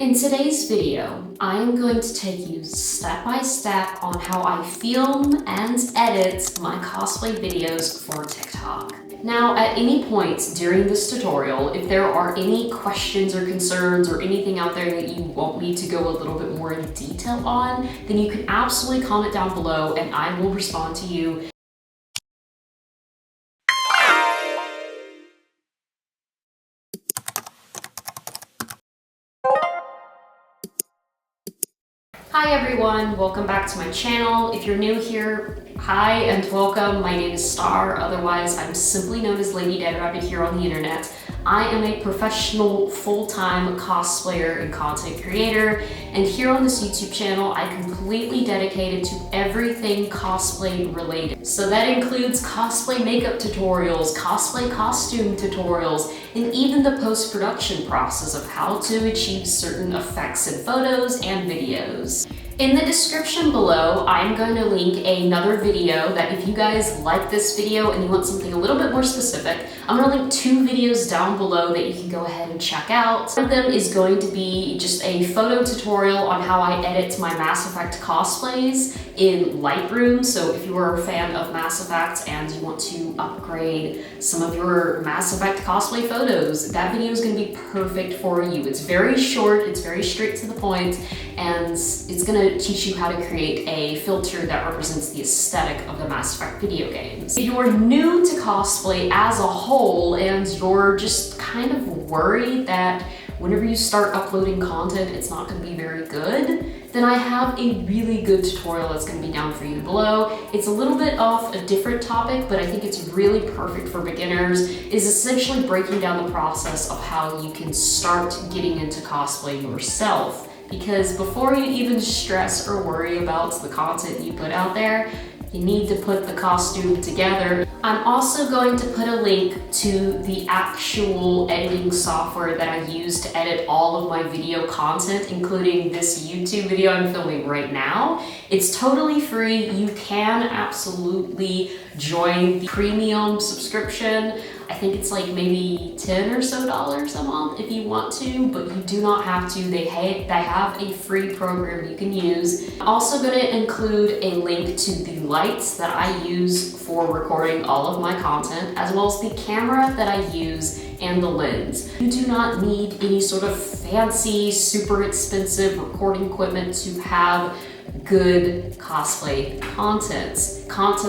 In today's video, I am going to take you step by step on how I film and edit my cosplay videos for TikTok. Now, at any point during this tutorial, if there are any questions or concerns or anything out there that you want me to go a little bit more in detail on, then you can absolutely comment down below and I will respond to you. Hi everyone, welcome back to my channel. If you're new here, hi and welcome. My name is Star, otherwise I'm simply known as Lady Dead Rabbit here on the internet. I am a professional full-time cosplayer and content creator, and here on this YouTube channel I'm completely dedicated to everything cosplay related. So that includes cosplay makeup tutorials, cosplay costume tutorials, and even the post-production process of how to achieve certain effects in photos and videos. In the description below, I'm going to link another video that if you guys like this video and you want something a little bit more specific, I'm going to link two videos down below that you can go ahead and check out. One of them is going to be just a photo tutorial on how I edit my Mass Effect cosplays in Lightroom. So if you are a fan of Mass Effect and you want to upgrade some of your Mass Effect cosplay photos, that video is going to be perfect for you. It's very short, it's very straight to the point, and it's going to teach you how to create a filter that represents the aesthetic of the Mass Effect video games. If you're new to cosplay as a whole and you're just kind of worried that whenever you start uploading content it's not going to be very good, then I have a really good tutorial that's going to be down for you below. It's a little bit off a different topic, but I think it's really perfect for beginners. It's essentially breaking down the process of how you can start getting into cosplay yourself. Because before you even stress or worry about the content you put out there, you need to put the costume together. I'm also going to put a link to the actual editing software that I use to edit all of my video content, including this YouTube video I'm filming right now. It's totally free. You can absolutely join the premium subscription. I think it's like maybe $10 or so a month if you want to, but you do not have to. They have a free program you can use. I'm also going to include a link to the lights that I use for recording all of my content, as well as the camera that I use and the lens. You do not need any sort of fancy, super expensive recording equipment to have good cosplay content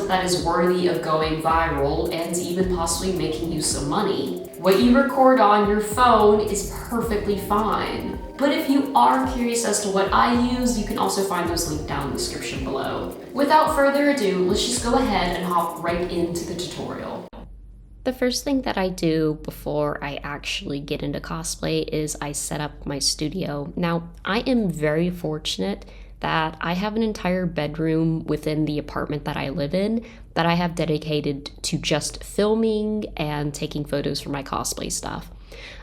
that is worthy of going viral and even possibly making you some money. What you record on your phone is perfectly fine. But if you are curious as to what I use, you can also find those linked down in the description below. Without further ado, let's just go ahead and hop right into the tutorial. The first thing that I do before I actually get into cosplay is I set up my studio. Now, I am very fortunate that I have an entire bedroom within the apartment that I live in that I have dedicated to just filming and taking photos for my cosplay stuff.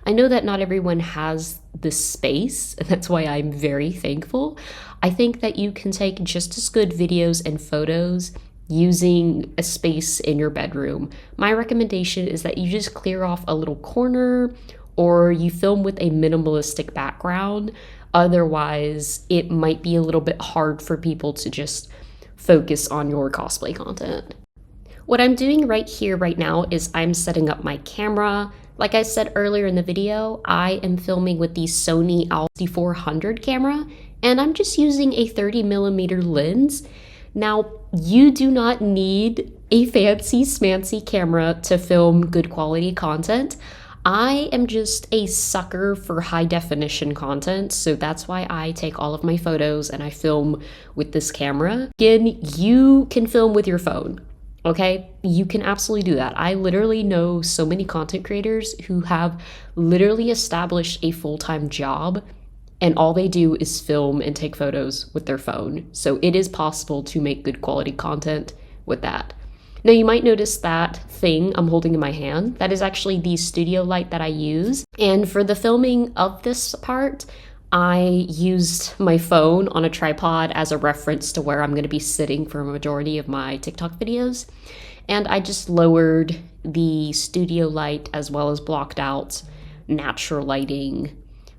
I know that not everyone has this space, and that's why I'm very thankful. I think that you can take just as good videos and photos using a space in your bedroom. My recommendation is that you just clear off a little corner or you film with a minimalistic background. Otherwise, it might be a little bit hard for people to just focus on your cosplay content. What I'm doing right here, right now, is I'm setting up my camera. Like I said earlier in the video, I am filming with the Sony A6400 camera, and I'm just using a 30mm lens. Now, you do not need a fancy smancy camera to film good quality content. I am just a sucker for high definition content, so that's why I take all of my photos and I film with this camera. Again, you can film with your phone, okay? You can absolutely do that. I literally know so many content creators who have literally established a full-time job and all they do is film and take photos with their phone. So it is possible to make good quality content with that. Now you might notice that thing I'm holding in my hand. That is actually the studio light that I use. And for the filming of this part, I used my phone on a tripod as a reference to where I'm going to be sitting for a majority of my TikTok videos. And I just lowered the studio light as well as blocked out natural lighting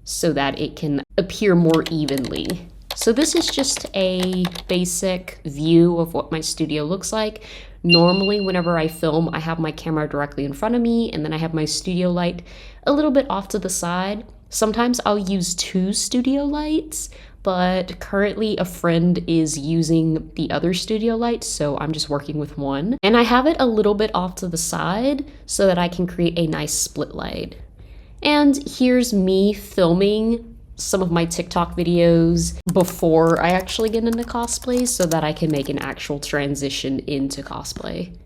so that it can appear more evenly. So this is just a basic view of what my studio looks like. Normally, whenever I film, I have my camera directly in front of me, and then I have my studio light a little bit off to the side. Sometimes I'll use 2 studio lights, but currently a friend is using the other studio light, so I'm just working with one. And I have it a little bit off to the side so that I can create a nice split light. And here's me filming some of my TikTok videos before I actually get into cosplay so that I can make an actual transition into cosplay.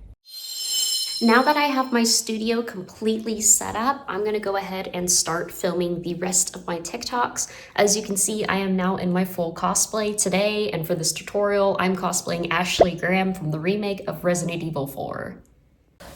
Now that I have my studio completely set up, I'm gonna go ahead and start filming the rest of my TikToks. As you can see, I am now in my full cosplay today, and for this tutorial, I'm cosplaying Ashley Graham from the remake of Resident Evil 4.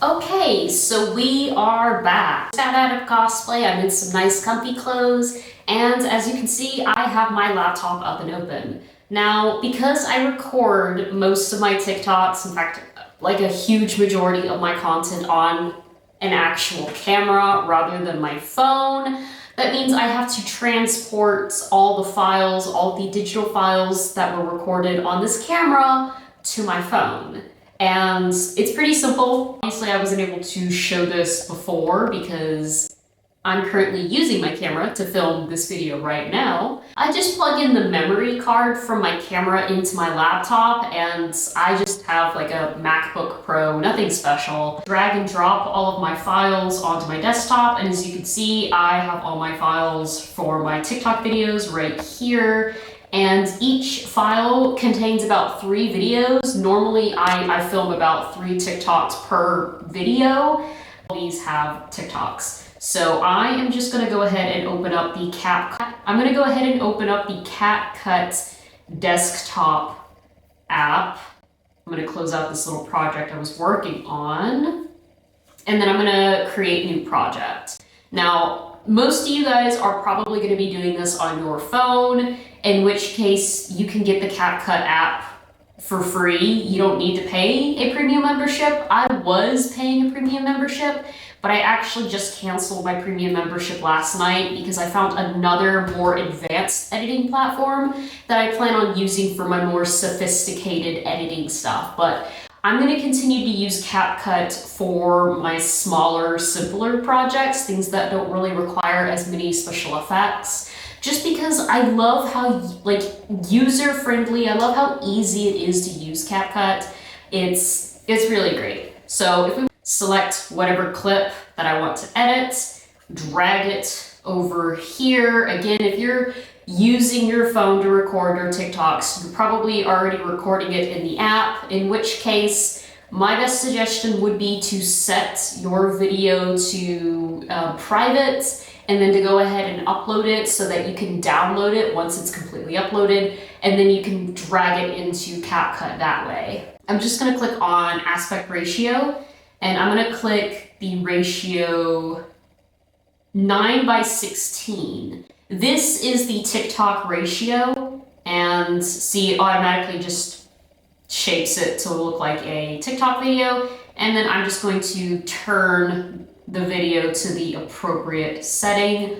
Okay, so we are back. Got out of cosplay, I'm in some nice comfy clothes, and as you can see, I have my laptop up and open. Now, because I record most of my TikToks, in fact, like a huge majority of my content on an actual camera rather than my phone, that means I have to transport all the files, all the digital files that were recorded on this camera to my phone. And it's pretty simple. Obviously, I wasn't able to show this before because I'm currently using my camera to film this video right now. I just plug in the memory card from my camera into my laptop, and I just have like a MacBook Pro, nothing special. Drag and drop all of my files onto my desktop, and as you can see, I have all my files for my TikTok videos right here. And each file contains about 3 videos. Normally, I film about 3 TikToks per video. These have TikToks. So I am just gonna go ahead and open up the CapCut. I'm gonna go ahead and open up the CapCut desktop app. I'm gonna close out this little project I was working on. And then I'm gonna create a new project. Now, most of you guys are probably gonna be doing this on your phone, in which case you can get the CapCut app for free. You don't need to pay a premium membership. I was paying a premium membership, but I actually just canceled my premium membership last night because I found another more advanced editing platform that I plan on using for my more sophisticated editing stuff. But I'm going to continue to use CapCut for my smaller, simpler projects, things that don't really require as many special effects. Just because I love how user-friendly, I love how easy it is to use CapCut. It's really great. So if we select whatever clip that I want to edit, drag it over here. Again, if you're using your phone to record your TikToks, you're probably already recording it in the app, in which case my best suggestion would be to set your video to private, and then to go ahead and upload it so that you can download it once it's completely uploaded, and then you can drag it into CapCut that way. I'm just gonna click on aspect ratio, and I'm gonna click the ratio 9:16. This is the TikTok ratio, and see, it automatically just shapes it to look like a TikTok video, and then I'm just going to turn the video to the appropriate setting.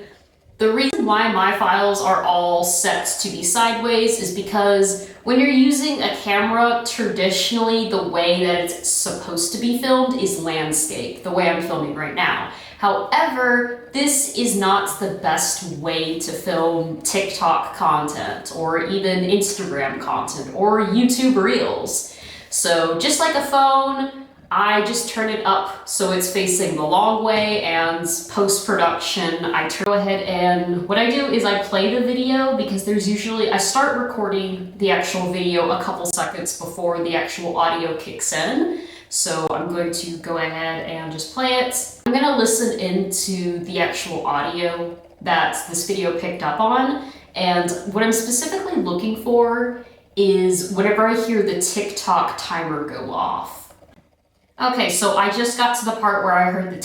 The reason why my files are all set to be sideways is because when you're using a camera, traditionally the way that it's supposed to be filmed is landscape, the way I'm filming right now. However, this is not the best way to film TikTok content or even Instagram content or YouTube Reels. So just like a phone, I just turn it up so it's facing the long way, and post-production, go ahead and what I do is I play the video because there's usually, I start recording the actual video a couple seconds before the actual audio kicks in. So I'm going to go ahead and just play it. I'm gonna listen into the actual audio that this video picked up on, and what I'm specifically looking for is whenever I hear the TikTok timer go off. Okay, so I just got to the part where I heard the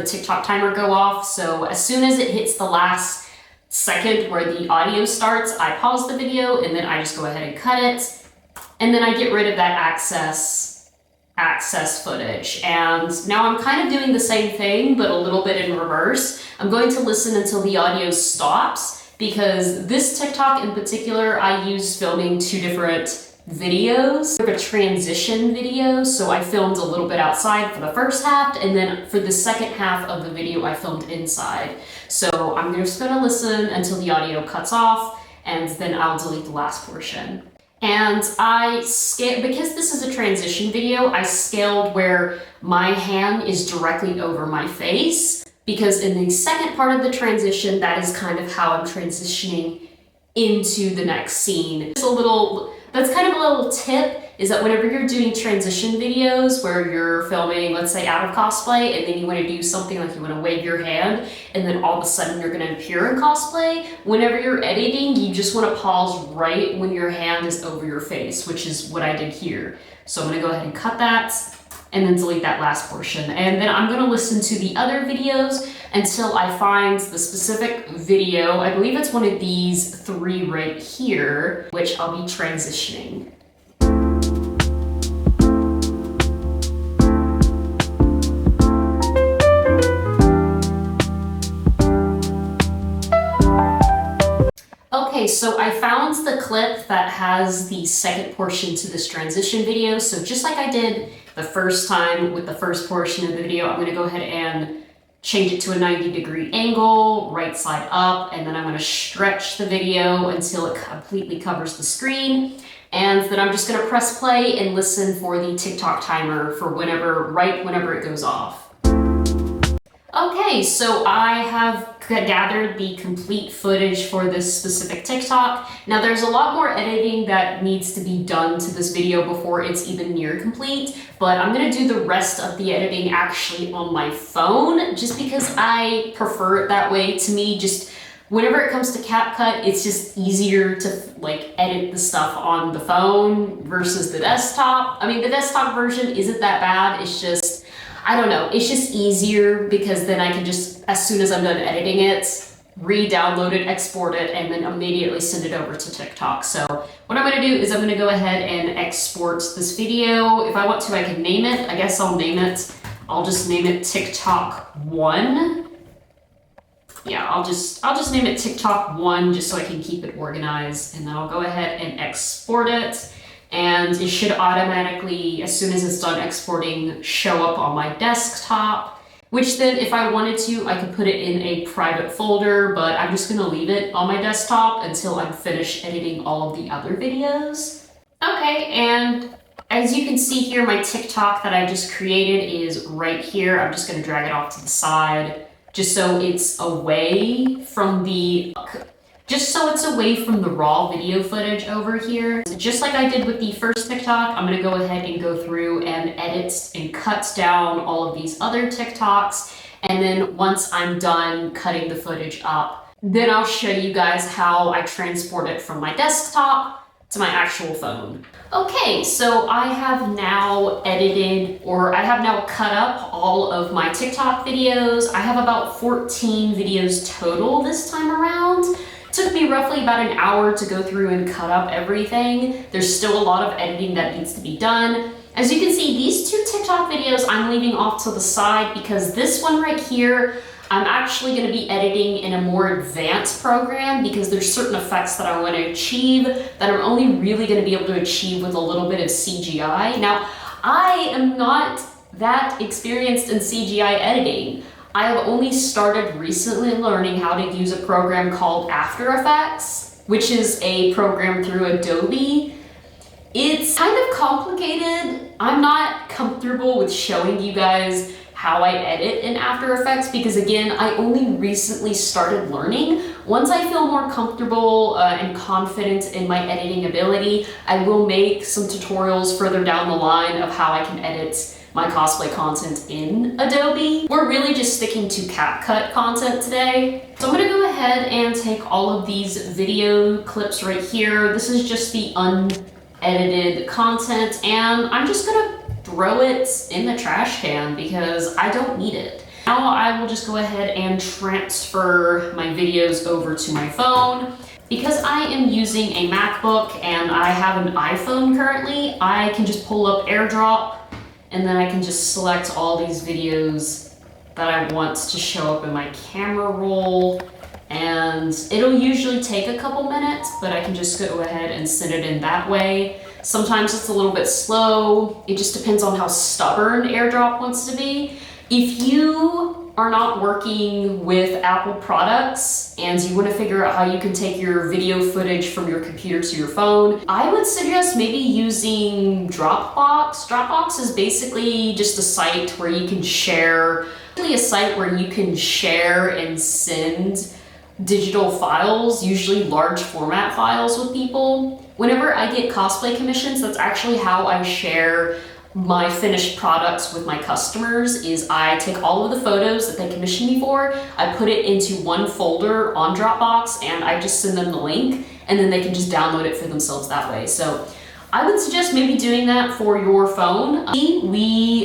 TikTok timer go off. So as soon as it hits the last second where the audio starts, I pause the video and then I just go ahead and cut it. And then I get rid of that access footage. And now I'm kind of doing the same thing, but a little bit in reverse. I'm going to listen until the audio stops, because this TikTok in particular, I use filming 2 different videos. A transition video, so I filmed a little bit outside for the first half, and then for the second half of the video I filmed inside. So I'm just gonna listen until the audio cuts off, and then I'll delete the last portion. And I scaled, because this is a transition video, I scaled where my hand is directly over my face, because in the second part of the transition, that is kind of how I'm transitioning into the next scene. That's kind of a little tip, is that whenever you're doing transition videos where you're filming, let's say out of cosplay, and then you want to do something like you want to wave your hand, and then all of a sudden you're going to appear in cosplay, whenever you're editing, you just want to pause right when your hand is over your face, which is what I did here. So I'm going to go ahead and cut that, and then delete that last portion. And then I'm going to listen to the other videos until I find the specific video. I believe it's one of these 3 right here, which I'll be transitioning. Okay, so I found the clip that has the second portion to this transition video. So just like I did the first time with the first portion of the video, I'm gonna go ahead and change it to a 90-degree angle, right side up, and then I'm gonna stretch the video until it completely covers the screen. And then I'm just gonna press play and listen for the TikTok timer for whenever it goes off. Okay, so I have gathered the complete footage for this specific TikTok. Now there's a lot more editing that needs to be done to this video before it's even near complete, but I'm gonna do the rest of the editing actually on my phone, just because I prefer it that way. To me, just whenever it comes to CapCut, it's just easier to like edit the stuff on the phone versus the desktop. I mean, the desktop version isn't that bad, it's just, I don't know, it's just easier because then I can just, as soon as I'm done editing it, re-download it, export it, and then immediately send it over to TikTok. So what I'm gonna do is I'm gonna go ahead and export this video. If I want to, I can name it. I guess I'll name it. I'll just name it TikTok 1. Yeah, I'll just name it TikTok 1 just so I can keep it organized, and then I'll go ahead and export it. And it should automatically, as soon as it's done exporting, show up on my desktop, which then if I wanted to, I could put it in a private folder, but I'm just gonna leave it on my desktop until I'm finished editing all of the other videos. Okay, and as you can see here, my TikTok that I just created is right here. I'm just gonna drag it off to the side, just so it's away from the raw video footage over here. So just like I did with the first TikTok, I'm gonna go ahead and go through and edit and cut down all of these other TikToks. And then once I'm done cutting the footage up, then I'll show you guys how I transport it from my desktop to my actual phone. Okay, so I have now cut up all of my TikTok videos. I have about 14 videos total this time around. Took me roughly about an hour to go through and cut up everything. There's still a lot of editing that needs to be done. As you can see, these 2 TikTok videos I'm leaving off to the side because this one right here, I'm actually gonna be editing in a more advanced program because there's certain effects that I wanna achieve that I'm only really gonna be able to achieve with a little bit of CGI. Now, I am not that experienced in CGI editing. I have only started recently learning how to use a program called After Effects, which is a program through Adobe. It's kind of complicated. I'm not comfortable with showing you guys how I edit in After Effects because again, I only recently started learning. Once I feel more comfortable and confident in my editing ability, I will make some tutorials further down the line of how I can edit my cosplay content in Adobe. We're really just sticking to CapCut content today. So I'm gonna go ahead and take all of these video clips right here. This is just the unedited content, and I'm just gonna throw it in the trash can because I don't need it. Now I will just go ahead and transfer my videos over to my phone. Because I am using a MacBook and I have an iPhone currently, I can just pull up AirDrop and then I can just select all these videos that I want to show up in my camera roll. And it'll usually take a couple minutes, but I can just go ahead and send it in that way. Sometimes it's a little bit slow. It just depends on how stubborn AirDrop wants to be. If you are not working with Apple products and you want to figure out how you can take your video footage from your computer to your phone, I would suggest maybe using Dropbox. Dropbox is basically just a site where you can share, a site where you can share and send digital files, usually large format files, with people. Whenever I get cosplay commissions, that's actually how I share my finished products with my customers. Is I take all of the photos that they commission me for, I put it into one folder on Dropbox, and I just send them the link, and then they can just download it for themselves that way. So I would suggest maybe doing that for your phone.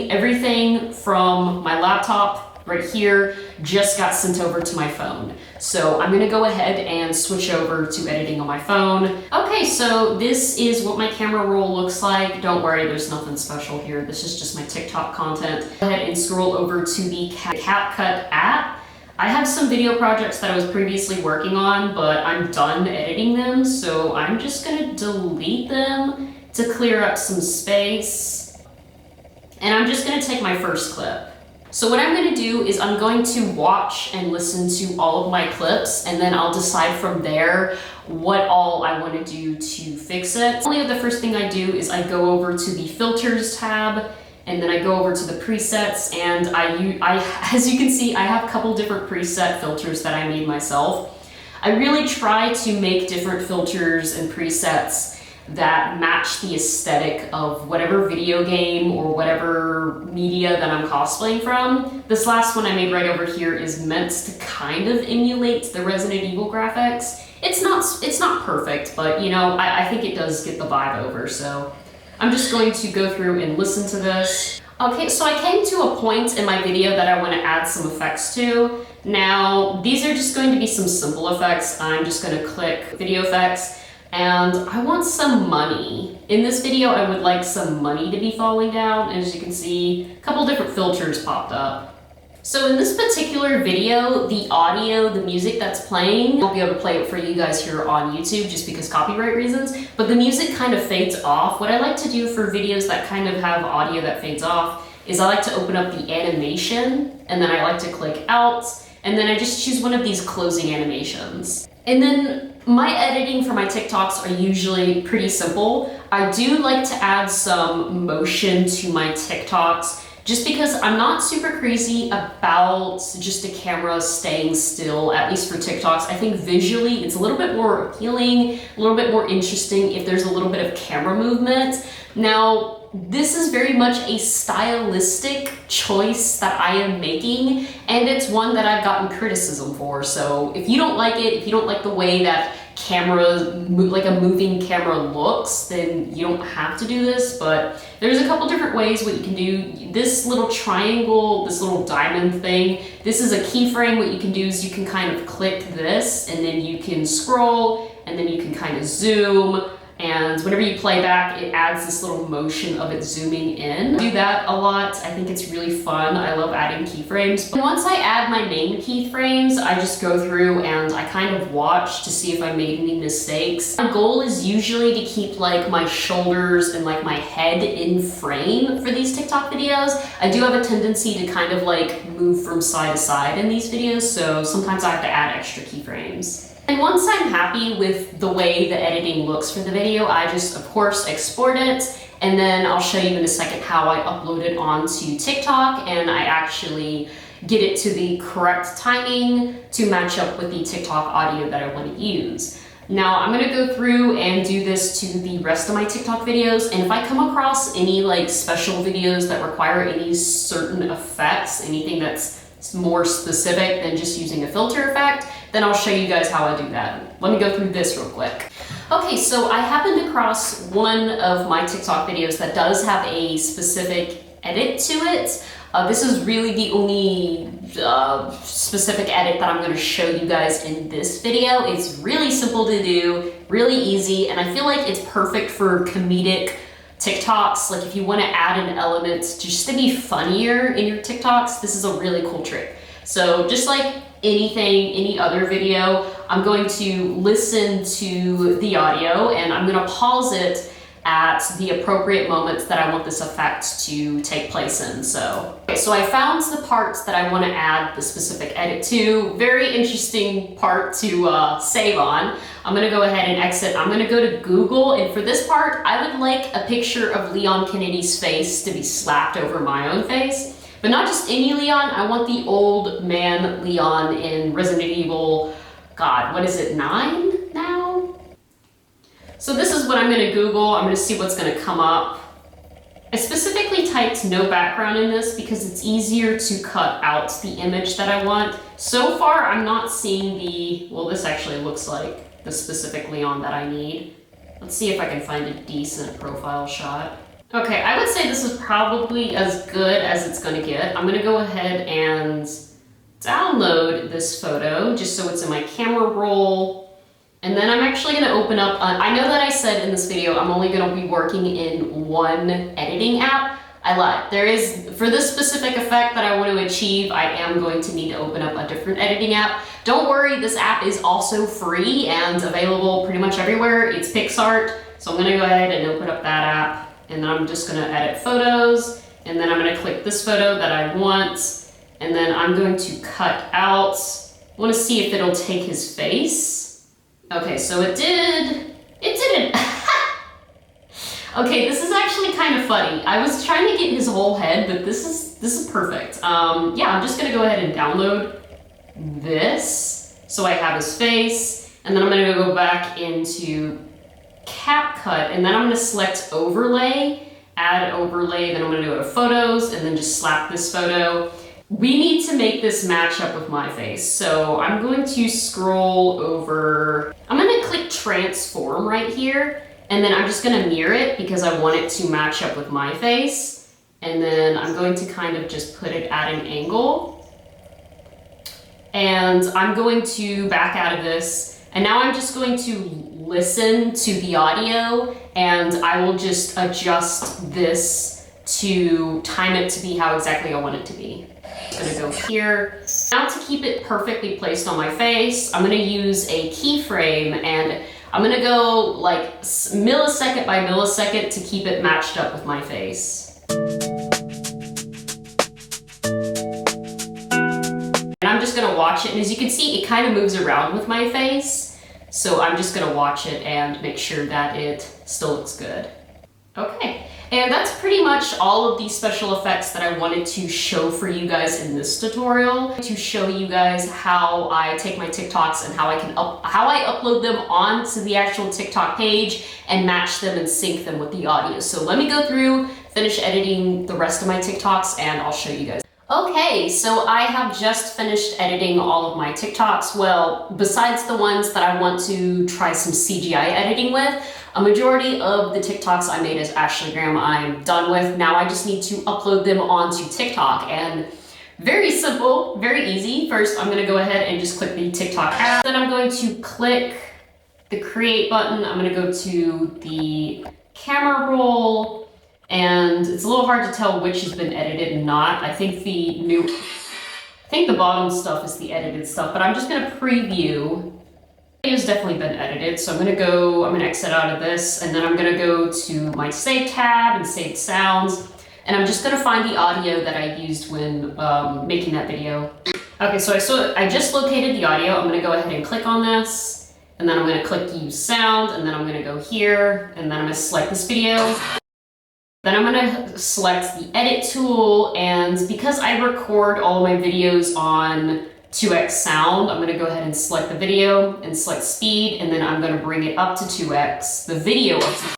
Everything from my laptop right here just got sent over to my phone. So I'm gonna go ahead and switch over to editing on my phone. Okay, so this is what my camera roll looks like. Don't worry, there's nothing special here. This is just my TikTok content. Go ahead and scroll over to the CapCut app. I have some video projects that I was previously working on, but I'm done editing them, so I'm just gonna delete them to clear up some space. And I'm just gonna take my first clip. So what I'm gonna do is I'm going to watch and listen to all of my clips, and then I'll decide from there what all I wanna do to fix it. The first thing I do is I go over to the filters tab, and then I go over to the presets, and as you can see, I have a couple different preset filters that I made myself. I really try to make different filters and presets that match the aesthetic of whatever video game or whatever media that I'm cosplaying from. This last one I made right over here is meant to kind of emulate the Resident Evil graphics. It's not perfect, but you know, I think it does get the vibe over, so I'm just going to go through and listen to this. Okay, so I came to a point in my video that I want to add some effects to. Now, these are just going to be some simple effects. I'm just going to click video effects. And I want some money. In this video, I would like some money to be falling down. As you can see, a couple different filters popped up. So in this particular video, the audio, the music that's playing, I won't be able to play it for you guys here on YouTube just because copyright reasons, but the music kind of fades off. What I like to do for videos that kind of have audio that fades off is I like to open up the animation, and then I like to click out, and then I just choose one of these closing animations. And then my editing for my TikToks are usually pretty simple. I do like to add some motion to my TikToks just because I'm not super crazy about just a camera staying still, at least for TikToks. I think visually it's a little bit more appealing, a little bit more interesting if there's a little bit of camera movement. Now, this is very much a stylistic choice that I am making, and it's one that I've gotten criticism for. So if you don't like it, if you don't like the way that like a moving camera looks, then you don't have to do this, but there's a couple different ways what you can do. This little triangle, this little diamond thing, this is a keyframe. What you can do is you can kind of click this, and then you can scroll, and then you can kind of zoom. And whenever you play back, it adds this little motion of it zooming in. I do that a lot. I think it's really fun. I love adding keyframes. But once I add my main keyframes, I just go through and I kind of watch to see if I made any mistakes. My goal is usually to keep like my shoulders and like my head in frame for these TikTok videos. I do have a tendency to kind of like move from side to side in these videos, so sometimes I have to add extra keyframes. And once I'm happy with the way the editing looks for the video, I just, of course, export it, and then I'll show you in a second how I upload it onto TikTok, and I actually get it to the correct timing to match up with the TikTok audio that I want to use. Now, I'm gonna go through and do this to the rest of my TikTok videos, and if I come across any like special videos that require any certain effects, anything that's more specific than just using a filter effect, then I'll show you guys how I do that. Let me go through this real quick. Okay, so I happened across one of my TikTok videos that does have a specific edit to it. This is really the only specific edit that I'm going to show you guys in this video. It's really simple to do, really easy, and I feel like it's perfect for comedic TikToks, like if you want to add an element just to be funnier in your TikToks, this is a really cool trick. So just like anything, any other video, I'm going to listen to the audio and I'm going to pause it at the appropriate moments that I want this effect to take place in. So I found the parts that I want to add the specific edit to. Very interesting part to save on. I'm going to go ahead and exit. I'm going to go to Google, and for this part, I would like a picture of Leon Kennedy's face to be slapped over my own face. But not just any Leon, I want the old man Leon in Resident Evil, God, what is it, 9 now? So this is what I'm gonna Google. I'm gonna see what's gonna come up. I specifically typed no background in this because it's easier to cut out the image that I want. So far, I'm not seeing the, well, this actually looks like the specific Leon that I need. Let's see if I can find a decent profile shot. Okay, I would say this is probably as good as it's gonna get. I'm gonna go ahead and download this photo just so it's in my camera roll. And then I'm actually gonna open up, I know that I said in this video, I'm only gonna be working in one editing app. I lied. There is, for this specific effect that I want to achieve, I am going to need to open up a different editing app. Don't worry, this app is also free and available pretty much everywhere. It's PixArt. So I'm gonna go ahead and open up that app. And then I'm just gonna edit photos, and then I'm gonna click this photo that I want, and then I'm going to cut out. I wanna see if it'll take his face. Okay, so it didn't. Okay, this is actually kind of funny. I was trying to get his whole head, but this is perfect. Yeah, I'm just gonna go ahead and download this, so I have his face, and then I'm gonna go back into CapCut, and then I'm gonna select overlay, add overlay, then I'm gonna go to photos, and then just slap this photo. We need to make this match up with my face, so I'm going to scroll over. I'm gonna click transform right here, and then I'm just gonna mirror it because I want it to match up with my face. And then I'm going to kind of just put it at an angle. And I'm going to back out of this, and now I'm just going to listen to the audio, and I will just adjust this to time it to be how exactly I want it to be. I'm gonna go here. Now to keep it perfectly placed on my face, I'm gonna use a keyframe, and I'm gonna go like millisecond by millisecond to keep it matched up with my face. And I'm just gonna watch it, and as you can see, it kind of moves around with my face. So I'm just gonna watch it and make sure that it still looks good. Okay, and that's pretty much all of these special effects that I wanted to show for you guys in this tutorial, to show you guys how I take my TikToks and how I upload them onto the actual TikTok page and match them and sync them with the audio. So let me go through, finish editing the rest of my TikToks, and I'll show you guys. Okay, so I have just finished editing all of my TikToks. Well, besides the ones that I want to try some CGI editing with, a majority of the TikToks I made as Ashley Graham I'm done with. Now I just need to upload them onto TikTok, and very simple, very easy. First, I'm gonna go ahead and just click the TikTok app. Then I'm going to click the create button. I'm gonna go to the camera roll, and it's a little hard to tell which has been edited and not. I think the bottom stuff is the edited stuff, but I'm just gonna preview. It has definitely been edited, so I'm gonna exit out of this, and then I'm gonna go to my save tab and save sounds, and I'm just gonna find the audio that I used when making that video. Okay, so I just located the audio. I'm gonna go ahead and click on this, and then I'm gonna click use sound, and then I'm gonna go here, and then I'm gonna select this video. Then I'm gonna select the edit tool, and because I record all of my videos on 2x sound, I'm gonna go ahead and select the video and select speed, and then I'm gonna bring it up to 2x, the video up to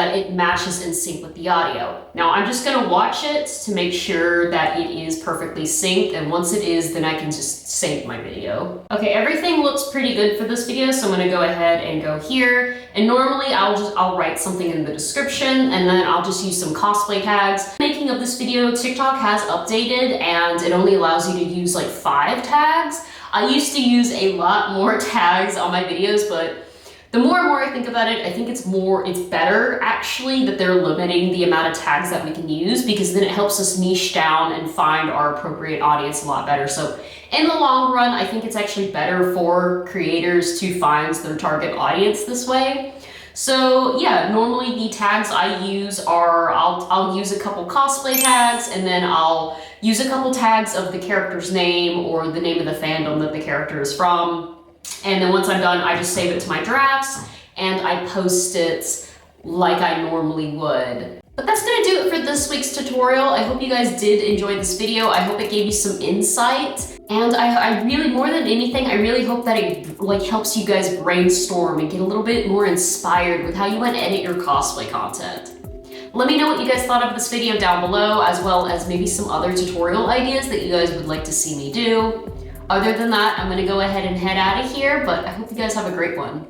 that it matches in sync with the audio. Now I'm just gonna watch it to make sure that it is perfectly synced, and once it is, then I can just save my video. Okay, everything looks pretty good for this video, so I'm gonna go ahead and go here, and normally I'll write something in the description, and then I'll just use some cosplay tags. Making of this video, TikTok has updated, and it only allows you to use like 5 tags. I used to use a lot more tags on my videos, but The more and more I think about it, I think it's better actually that they're limiting the amount of tags that we can use, because then it helps us niche down and find our appropriate audience a lot better. So in the long run, I think it's actually better for creators to find their target audience this way. So yeah, normally the tags I use are, I'll use a couple cosplay tags, and then I'll use a couple tags of the character's name or the name of the fandom that the character is from. And then once I'm done, I just save it to my drafts and I post it like I normally would. But that's gonna do it for this week's tutorial. I hope you guys did enjoy this video. I hope it gave you some insight. And I really, more than anything, I really hope that it like helps you guys brainstorm and get a little bit more inspired with how you want to edit your cosplay content. Let me know what you guys thought of this video down below, as well as maybe some other tutorial ideas that you guys would like to see me do. Other than that, I'm gonna go ahead and head out of here, but I hope you guys have a great one.